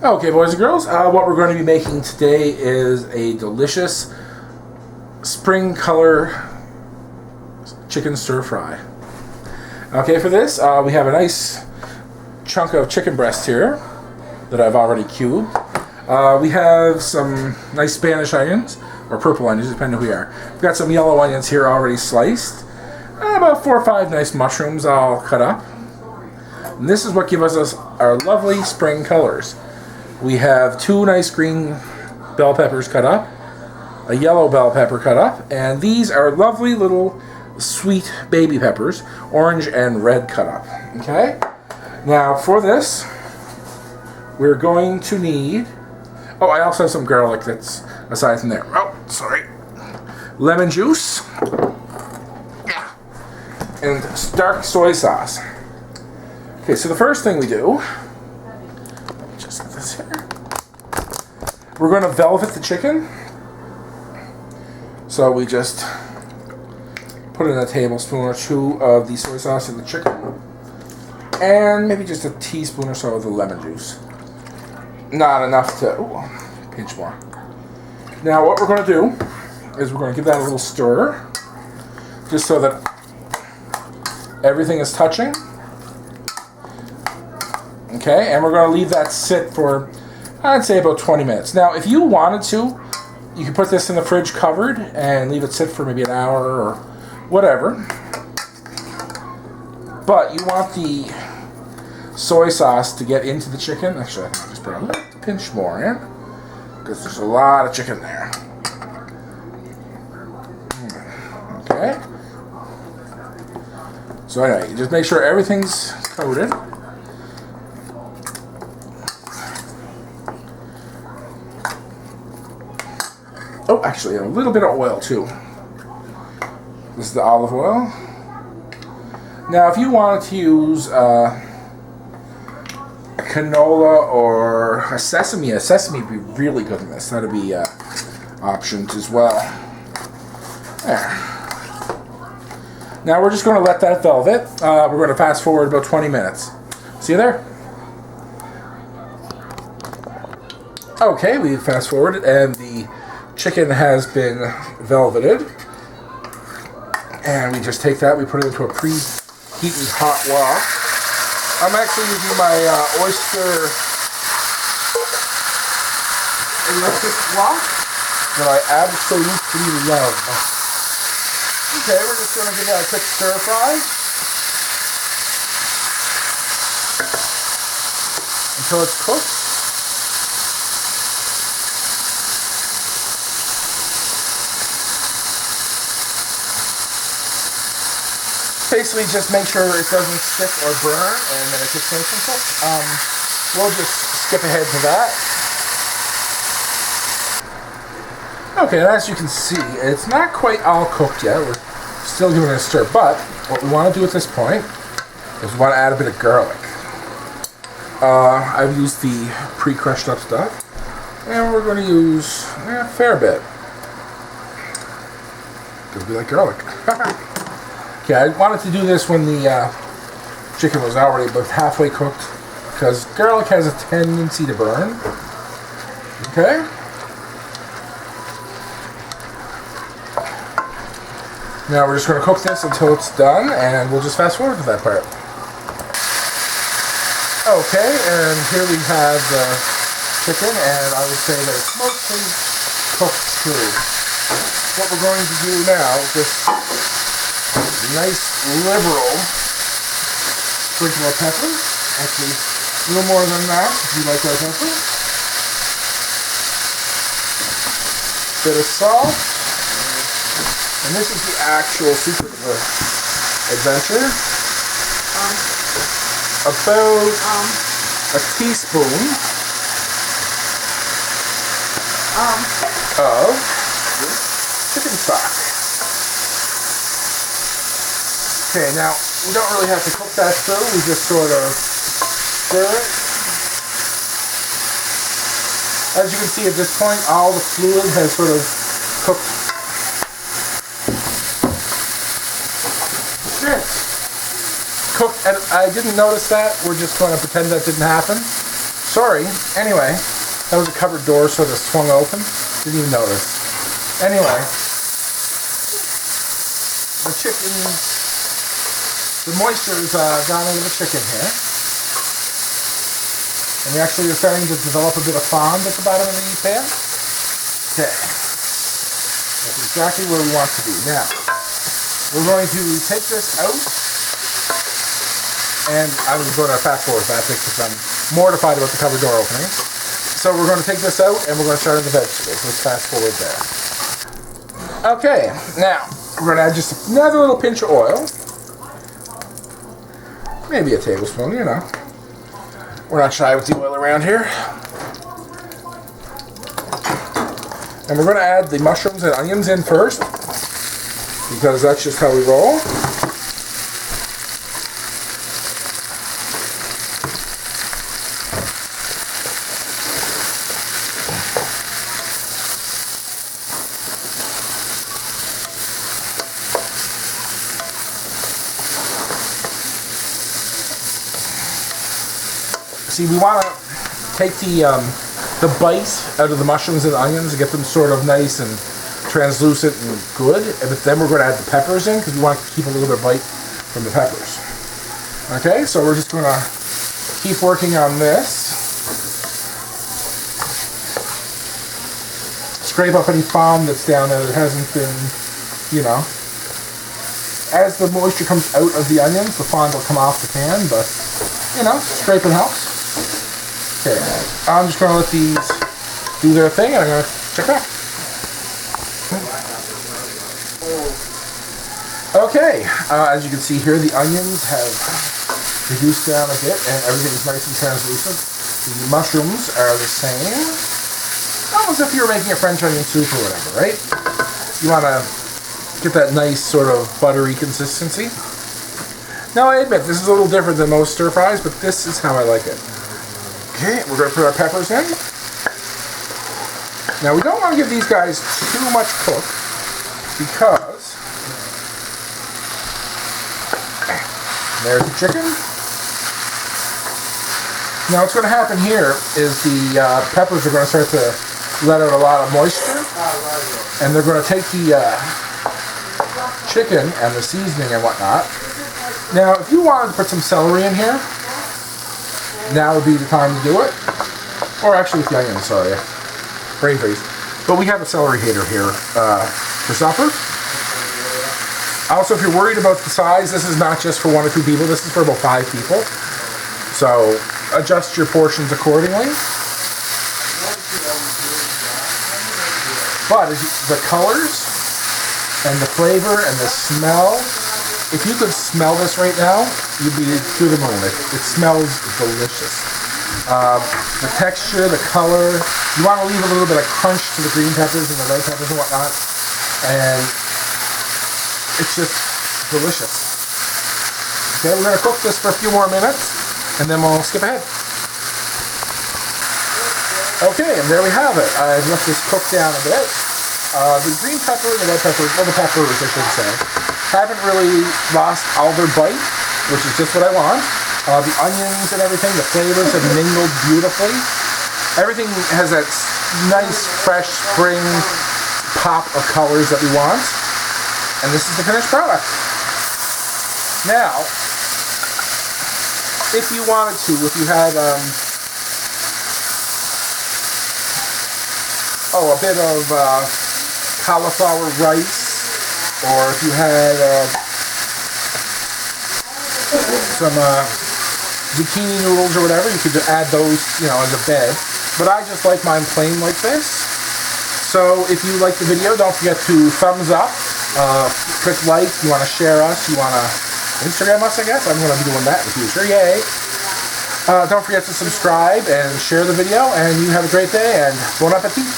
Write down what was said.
Okay, boys and girls, what we're going to be making today is a delicious spring color chicken stir fry. Okay, for this, we have a nice chunk of chicken breast here that I've already cubed. We have some nice Spanish onions, or purple onions, depending on who you are. We've got some yellow onions here already sliced. About 4 or 5 nice mushrooms all cut up. And this is what gives us our lovely spring colors. We have 2 nice green bell peppers cut up, a yellow bell pepper cut up, and these are lovely little sweet baby peppers, orange and red cut up. Okay? Now for this, we're going to need, I also have some garlic that's aside from there. Oh, sorry. Lemon juice. Yeah. And dark soy sauce. Okay, so the first thing we do, just get this here. We're going to velvet the chicken. So we just put in a tablespoon or 2 of the soy sauce in the chicken. And maybe just a teaspoon or so of the lemon juice. Not enough to, pinch more. Now what we're going to do is we're going to give that a little stir. Just so that everything is touching. Okay, and we're going to leave that sit for, I'd say, about 20 minutes. Now, if you wanted to, you could put this in the fridge covered and leave it sit for maybe an hour or whatever. But you want the soy sauce to get into the chicken. Actually, I think I'll just put a little pinch more in, because there's a lot of chicken there. Okay. So anyway, you just make sure everything's coated. Oh, actually, a little bit of oil too. This is the olive oil. Now, if you wanted to use a canola or a sesame would be really good in this. That'd be options as well. There. Now we're just going to let that velvet. We're going to fast forward about 20 minutes. See you there? Okay, we fast forwarded and the chicken has been velveted. And we just take that, we put it into a preheated hot wok. I'm actually using my oyster electric wok that I absolutely love. Okay, we're just going to give that a quick stir fry until it's cooked. Basically, just make sure it doesn't stick or burn, and then it gets nice and cooked. We'll just skip ahead to that. Okay, and as you can see, it's not quite all cooked yet. We're still giving it a stir, but what we want to do at this point is we want to add a bit of garlic. I've used the pre-crushed up stuff, and we're going to use a fair bit. Because we like garlic. Okay, I wanted to do this when the chicken was already about halfway cooked, because garlic has a tendency to burn. Okay? Now we're just going to cook this until it's done, and we'll just fast forward to that part. Okay, and here we have the chicken, and I would say that it's mostly cooked through. What we're going to do now is just nice liberal sprinkle of pepper. Actually, a little more than that if you like that pepper. Bit of salt. And this is the actual secret of the adventure. About a teaspoon of chicken stock. Okay, now, we don't really have to cook that through, we just sort of stir it. As you can see at this point, all the fluid has sort of cooked. Cooked, and I didn't notice that, we're just going to pretend that didn't happen. Sorry. Anyway, that was a covered door, sort of swung open. Didn't even notice. Anyway, the moisture is gone into the chicken here. And we actually are starting to develop a bit of fond at the bottom of the pan. Okay. That's exactly where we want to be. Now, we're going to take this out. And I was going to fast forward that because I'm mortified about the covered door opening. So we're going to take this out and we're going to start on the vegetables. Let's fast forward there. Okay, now we're going to add just another little pinch of oil. Maybe a tablespoon, you know. We're not shy with the oil around here. And we're going to add the mushrooms and onions in first, because that's just how we roll. See, we want to take the bite out of the mushrooms and the onions and get them sort of nice and translucent and good. But then we're going to add the peppers in because we want to keep a little bit of bite from the peppers. Okay, so we're just going to keep working on this. Scrape up any foam that's down there that hasn't been, you know. As the moisture comes out of the onions, the fond will come off the pan, but, you know, scraping helps. Okay, I'm just going to let these do their thing, and I'm going to check back. Okay, as you can see here, the onions have reduced down a bit, and everything is nice and translucent. The mushrooms are the same. Almost if you were making a French onion soup or whatever, right? You want to get that nice sort of buttery consistency. Now, I admit, this is a little different than most stir fries, but this is how I like it. Okay, we're going to put our peppers in. Now, we don't want to give these guys too much cook because there's the chicken. Now, what's going to happen here is the peppers are going to start to let out a lot of moisture, and they're going to take the chicken and the seasoning and whatnot. Now, if you wanted to put some celery in here, now would be the time to do it. Or actually with the onions, sorry. Brain freeze. But we have a celery hater here for supper. Also, if you're worried about the size, this is not just for 1 or 2 people. This is for about 5 people. So, adjust your portions accordingly. But the colors and the flavor and the smell, if you could smell this right now, you'd be through the moon. It smells delicious. The texture, the color, you want to leave a little bit of crunch to the green peppers and the red peppers and whatnot, and it's just delicious. Okay, we're going to cook this for a few more minutes, and then we'll skip ahead. Okay, and there we have it. I've let this cook down a bit. The green pepper and the red peppers, well, the peppers I should say, haven't really lost all their bite, which is just what I want. The onions and everything, the flavors have mingled beautifully. Everything has that nice, fresh spring pop of colors that we want. And this is the finished product. Now, if you wanted to, if you had a bit of cauliflower rice, or if you had some zucchini noodles or whatever, you could add those, you know, as a bed. But I just like mine plain like this. So if you like the video, don't forget to thumbs up, click like, you want to share us, you want to Instagram us, I guess. I'm going to be doing that in the future, yay. Don't forget to subscribe and share the video, and you have a great day, and bon appetit.